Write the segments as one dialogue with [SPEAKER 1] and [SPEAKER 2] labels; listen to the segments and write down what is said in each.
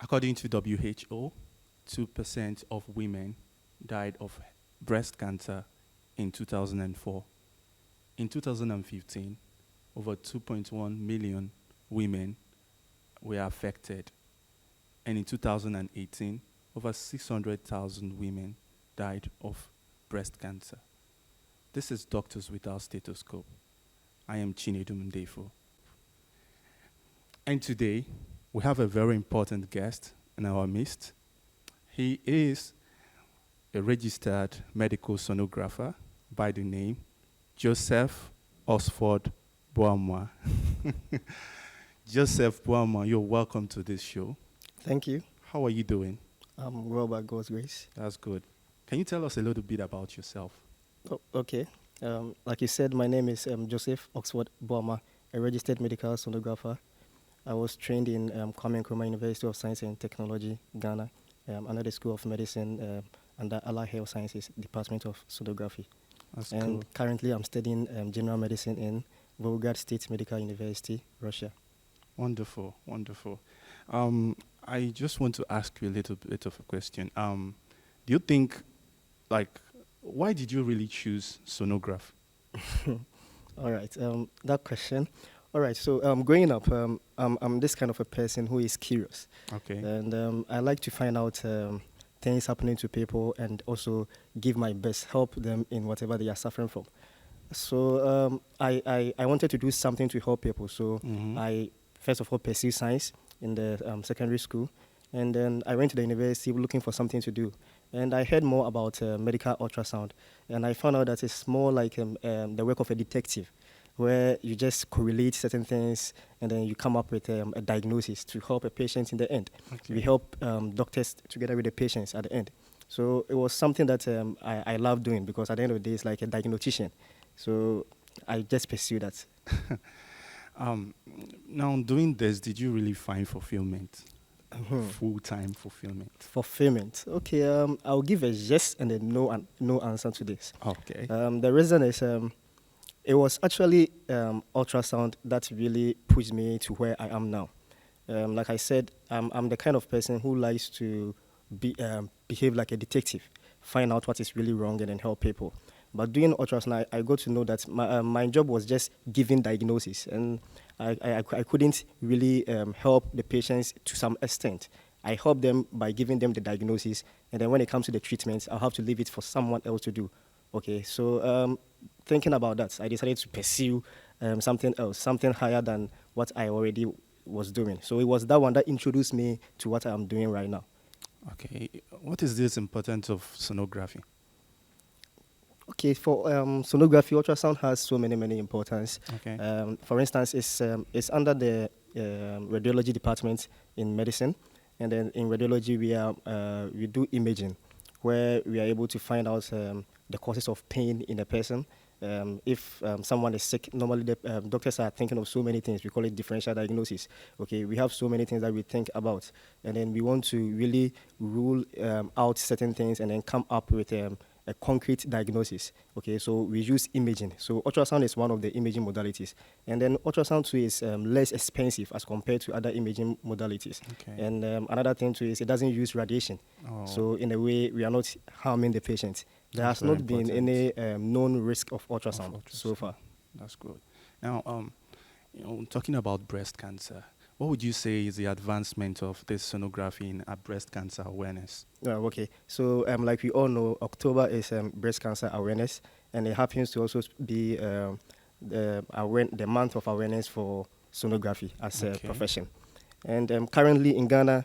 [SPEAKER 1] According to WHO, 2% of women died of breast cancer in 2004. In 2015, over 2.1 million women were affected. And in 2018, over 600,000 women died of breast cancer. This is Doctors Without Stethoscope. I am Chinedu Mundefo. And today, we have a very important guest in our midst. He is a registered medical sonographer by the name Joseph Oxford Boamah. Joseph Boamah, you're welcome to this show.
[SPEAKER 2] Thank you.
[SPEAKER 1] How are you doing?
[SPEAKER 2] I'm well by God's grace.
[SPEAKER 1] That's good. Can you tell us a little bit about yourself?
[SPEAKER 2] Oh, okay. Like you said, my name is Joseph Oxford Boamah, a registered medical sonographer. I was trained in Kwame Nkrumah University of Science and Technology, Ghana, under the School of Medicine under Allied Health Sciences Department of Sonography.
[SPEAKER 1] That's
[SPEAKER 2] and
[SPEAKER 1] cool.
[SPEAKER 2] Currently, I'm studying general medicine in Volgograd State Medical University, Russia.
[SPEAKER 1] Wonderful, wonderful. I just want to ask you a little bit of a question. Do you think, why did you really choose sonograph?
[SPEAKER 2] All right, that question. All right, so growing up, I'm this kind of a person who is curious.
[SPEAKER 1] Okay.
[SPEAKER 2] And I like to find out things happening to people and also give my best, help them in whatever they are suffering from. So I wanted to do something to help people. So I, first of all, pursued science in the secondary school. And then I went to the university looking for something to do. And I heard more about medical ultrasound. And I found out that it's more like the work of a detective, where you just correlate certain things and then you come up with a diagnosis to help a patient in the end.
[SPEAKER 1] Okay.
[SPEAKER 2] We help doctors together with the patients at the end. So it was something that I love doing, because at the end of the day, it's like a diagnostician. So I just pursued that.
[SPEAKER 1] Now, doing this, did you really find fulfillment? Full-time fulfillment?
[SPEAKER 2] Fulfillment. Okay, I'll give a yes and a no answer to this.
[SPEAKER 1] Okay.
[SPEAKER 2] The reason is it was actually ultrasound that really pushed me to where I am now. Like I said, I'm the kind of person who likes to behave like a detective, find out what is really wrong and then help people. But doing ultrasound, I got to know that my job was just giving diagnosis, and I couldn't really help the patients to some extent. I help them by giving them the diagnosis, and then when it comes to the treatment, I'll have to leave it for someone else to do. Okay, so thinking about that, I decided to pursue something else, something higher than what I already was doing. So it was that one that introduced me to what I'm doing right now.
[SPEAKER 1] Okay. What is this importance of sonography?
[SPEAKER 2] Okay, for sonography, ultrasound has so many importance.
[SPEAKER 1] Okay.
[SPEAKER 2] For instance, it's under the radiology department in medicine, and then in radiology we do imaging, where we are able to find out the causes of pain in a person. If someone is sick, normally the doctors are thinking of so many things. We call it differential diagnosis. Okay, we have so many things that we think about, and then we want to really rule out certain things and then come up with a concrete diagnosis. Okay, so we use imaging. So ultrasound is one of the imaging modalities, and then ultrasound too is less expensive as compared to other imaging modalities.
[SPEAKER 1] Okay.
[SPEAKER 2] And another thing too is it doesn't use radiation.
[SPEAKER 1] Oh.
[SPEAKER 2] So in a way, we are not harming the patient. There
[SPEAKER 1] That's
[SPEAKER 2] has
[SPEAKER 1] very
[SPEAKER 2] not been any known risk of ultrasound so
[SPEAKER 1] ultrasound.
[SPEAKER 2] far.
[SPEAKER 1] That's good. Now, talking about breast cancer, what would you say is the advancement of this sonography in breast cancer awareness?
[SPEAKER 2] Okay, so like we all know, October is breast cancer awareness, and it happens to also be the month of awareness for sonography as a profession. And currently in Ghana,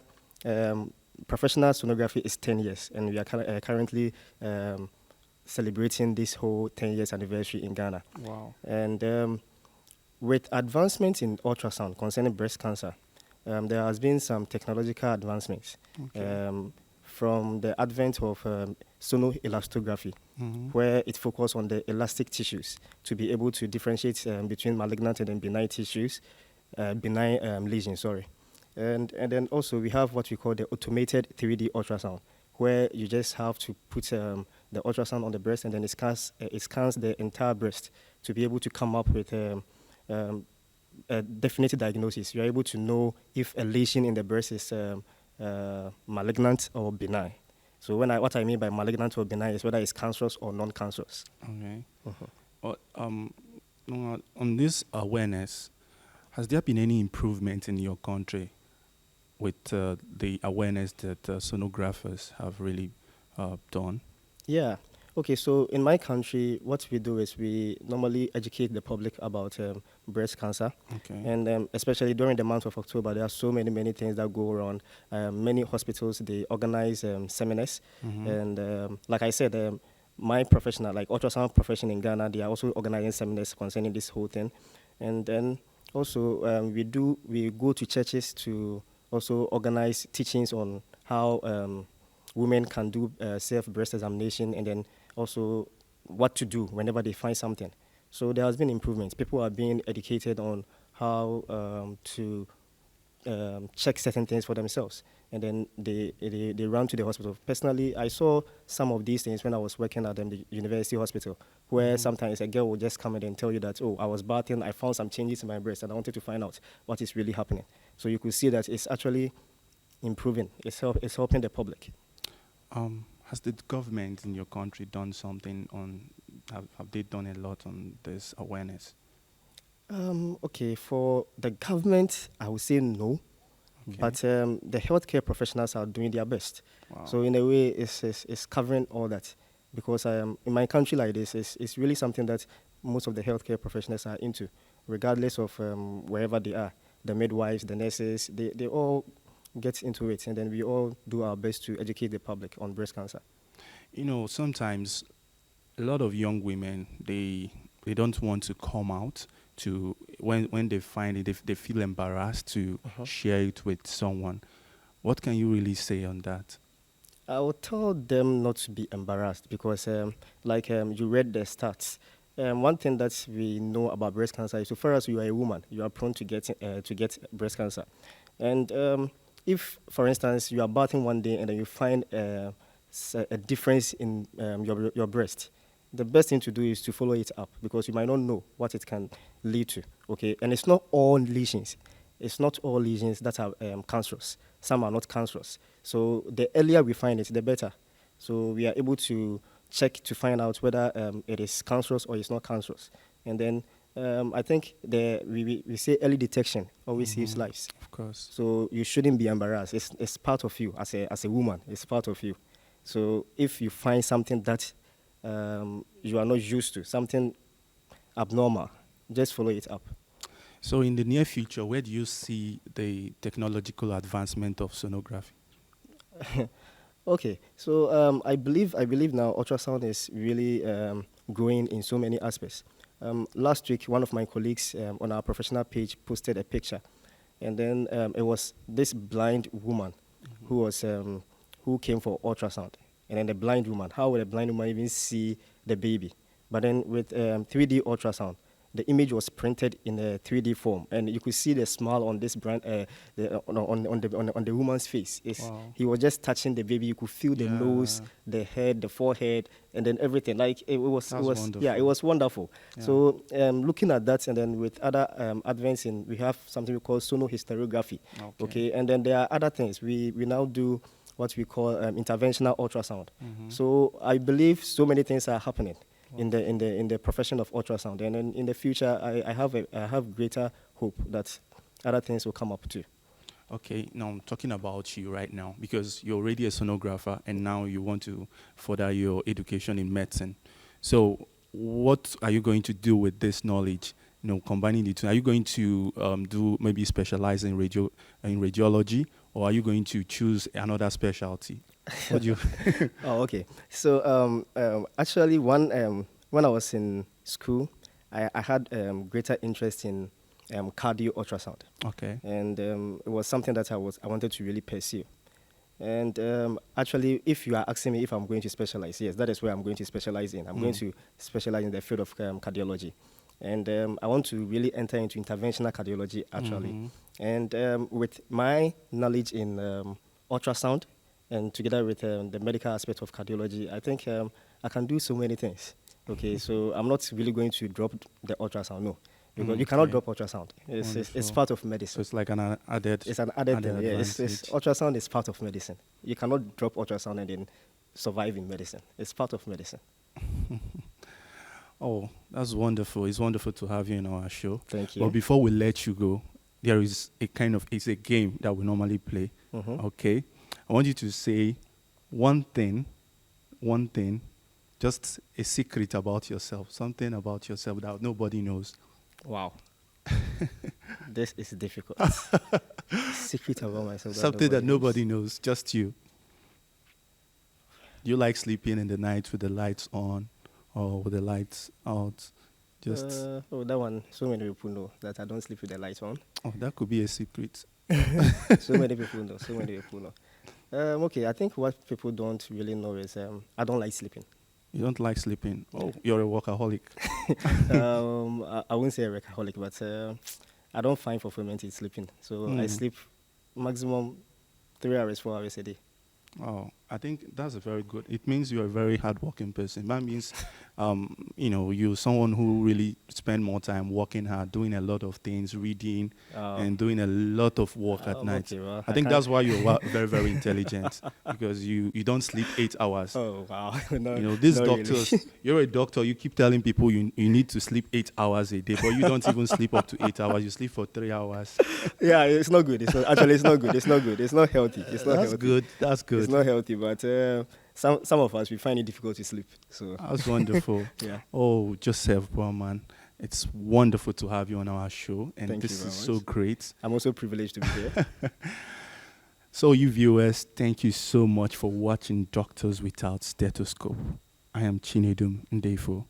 [SPEAKER 2] professional sonography is 10 years, and we are currently celebrating this whole 10 years anniversary in Ghana.
[SPEAKER 1] Wow.
[SPEAKER 2] And with advancements in ultrasound concerning breast cancer, there has been some technological advancements. From the advent of sonoelastography, where it focuses on the elastic tissues to be able to differentiate between malignant and benign tissues, benign lesions, sorry. And then also we have what we call the automated 3D ultrasound, where you just have to put the ultrasound on the breast, and then it scans the entire breast to be able to come up with a definite diagnosis. You're able to know if a lesion in the breast is malignant or benign. So what I mean by malignant or benign is whether it's cancerous or non-cancerous.
[SPEAKER 1] Okay. Well, on this awareness, has there been any improvement in your country with the awareness that sonographers have really done?
[SPEAKER 2] Yeah. Okay, so in my country, what we do is we normally educate the public about breast cancer.
[SPEAKER 1] Okay.
[SPEAKER 2] And especially during the month of October, there are so many things that go around. Many hospitals, they organize seminars. And like I said, my professional, like ultrasound profession in Ghana, they are also organizing seminars concerning this whole thing. And then also we go to churches to also organize teachings on how women can do self-breast examination, and then also what to do whenever they find something. So there has been improvements. People are being educated on how to check certain things for themselves, and then they run to the hospital. Personally, I saw some of these things when I was working at the university hospital, where sometimes a girl will just come in and tell you that, oh, I was bathing, I found some changes in my breast, and I wanted to find out what is really happening. So you could see that it's actually improving. It's helping the public.
[SPEAKER 1] Has the government in your country done something on? Have they done a lot on this awareness?
[SPEAKER 2] Okay, for the government, I would say no.
[SPEAKER 1] Okay.
[SPEAKER 2] But the healthcare professionals are doing their best.
[SPEAKER 1] Wow.
[SPEAKER 2] So in a way, it's covering all that. Because in my country like this, it's really something that most of the healthcare professionals are into, regardless of wherever they are. The midwives, the nurses, they all get into it. And then we all do our best to educate the public on breast cancer.
[SPEAKER 1] You know, sometimes a lot of young women, they don't want to come out to when they find it, they feel embarrassed to share it with someone. What can you really say on that?
[SPEAKER 2] I would tell them not to be embarrassed because, you read the stats. One thing that we know about breast cancer is, so far as you are a woman, you are prone to get breast cancer. And if, for instance, you are bathing one day and then you find a difference in your breast, the best thing to do is to follow it up, because you might not know what it can lead to. Okay, and it's not all lesions. It's not all lesions that are cancerous. Some are not cancerous. So the earlier we find it, the better. So we are able to check to find out whether it is cancerous or it's not cancerous. And then I think we say early detection always saves lives.
[SPEAKER 1] Of course.
[SPEAKER 2] So you shouldn't be embarrassed. It's part of you as a woman. It's part of you. So if you find something that you are not used to, something abnormal, just follow it up.
[SPEAKER 1] So in the near future, where do you see the technological advancement of sonography?
[SPEAKER 2] Okay, so I believe now ultrasound is really growing in so many aspects. Last week, one of my colleagues on our professional page posted a picture, and then it was this blind woman who came for ultrasound. And then the blind woman, how would a blind woman even see the baby? But then with 3D ultrasound, the image was printed in a 3D form, and you could see the smile on this on the woman's face.
[SPEAKER 1] Wow.
[SPEAKER 2] He was just touching the baby. You could feel the nose, the head, the forehead, and then everything. Like it was
[SPEAKER 1] wonderful.
[SPEAKER 2] Yeah, it was wonderful.
[SPEAKER 1] Yeah.
[SPEAKER 2] So looking at that, and then with other advances we have something we call sonohysterography. Okay, and then there are other things. We now do what we call interventional ultrasound. So I believe so many things are happening in the profession of ultrasound, and then in the future, I have greater hope that other things will come up too.
[SPEAKER 1] Okay, now I'm talking about you right now, because you're already a sonographer and now you want to further your education in medicine. So what are you going to do with this knowledge? You know, combining the two. Are you going to do maybe specialize in radiology, or are you going to choose another specialty? What do you?
[SPEAKER 2] Oh, okay. So actually, when I was in school, I had greater interest in cardio ultrasound.
[SPEAKER 1] Okay.
[SPEAKER 2] And it was something that I wanted to really pursue. And actually, if you are asking me if I'm going to specialize, yes, that is where I'm going to specialize in. I'm going to specialize in the field of cardiology. And I want to really enter into interventional cardiology, actually. And with my knowledge in ultrasound, and together with the medical aspect of cardiology, I think I can do so many things. Okay, so I'm not really going to drop the ultrasound, no. because you cannot
[SPEAKER 1] Okay.
[SPEAKER 2] drop ultrasound. It's
[SPEAKER 1] Wonderful.
[SPEAKER 2] part of
[SPEAKER 1] So
[SPEAKER 2] medicine.
[SPEAKER 1] it's like an added
[SPEAKER 2] It's an added thing. Yeah, it's
[SPEAKER 1] advantage.
[SPEAKER 2] ultrasound is part of medicine. You cannot drop ultrasound and then survive in medicine. It's part of medicine.
[SPEAKER 1] Oh, that's wonderful. It's wonderful to have you in our show.
[SPEAKER 2] Thank
[SPEAKER 1] But
[SPEAKER 2] you.
[SPEAKER 1] before we let you go, there is it's a game that we normally play.
[SPEAKER 2] Mhm.
[SPEAKER 1] Okay. I want you to say one thing, just a secret about yourself, something about yourself that nobody knows.
[SPEAKER 2] Wow, this is difficult. Secret about myself that
[SPEAKER 1] Something that
[SPEAKER 2] nobody
[SPEAKER 1] nobody knows, just you. You like sleeping in the night with the lights on or with the lights out? Just,
[SPEAKER 2] Oh, that one. So many people know that I don't sleep with the lights on.
[SPEAKER 1] oh, that could be a secret.
[SPEAKER 2] So many people know. So many people know. Okay, I think what people don't really know is I don't like sleeping.
[SPEAKER 1] You don't like sleeping. Oh,
[SPEAKER 2] Yeah.
[SPEAKER 1] you're a workaholic.
[SPEAKER 2] I wouldn't say a workaholic, but I don't find fulfillment in sleeping. So I
[SPEAKER 1] Hmm.
[SPEAKER 2] sleep maximum 3 hours, 4 hours a day.
[SPEAKER 1] Oh, I think that's a very good. It means you're a very hardworking person. That means, you're someone who really spend more time working hard, doing a lot of things, reading, and doing a lot of work at night.
[SPEAKER 2] Okay, well,
[SPEAKER 1] I
[SPEAKER 2] I
[SPEAKER 1] think
[SPEAKER 2] can't.
[SPEAKER 1] that's why you're very, very intelligent because you don't sleep 8 hours.
[SPEAKER 2] Oh wow, no,
[SPEAKER 1] These
[SPEAKER 2] not really.
[SPEAKER 1] doctors, you're a doctor, you keep telling people you need to sleep 8 hours a day, but you don't even sleep up to 8 hours. You sleep for 3 hours.
[SPEAKER 2] Yeah, it's not good. Actually, it's not good. It's not good. It's not healthy. It's not
[SPEAKER 1] That's
[SPEAKER 2] healthy.
[SPEAKER 1] good. That's good.
[SPEAKER 2] It's not healthy, but some of us we find it difficult to sleep. So
[SPEAKER 1] That's wonderful.
[SPEAKER 2] yeah,
[SPEAKER 1] Oh, Joseph Boamah, it's wonderful to have you on our show, and
[SPEAKER 2] Thank you
[SPEAKER 1] this
[SPEAKER 2] very
[SPEAKER 1] is so
[SPEAKER 2] much.
[SPEAKER 1] great.
[SPEAKER 2] I'm also privileged to be here.
[SPEAKER 1] So, you viewers, thank you so much for watching Doctors Without Stethoscope. I am Chinedum Ndefo.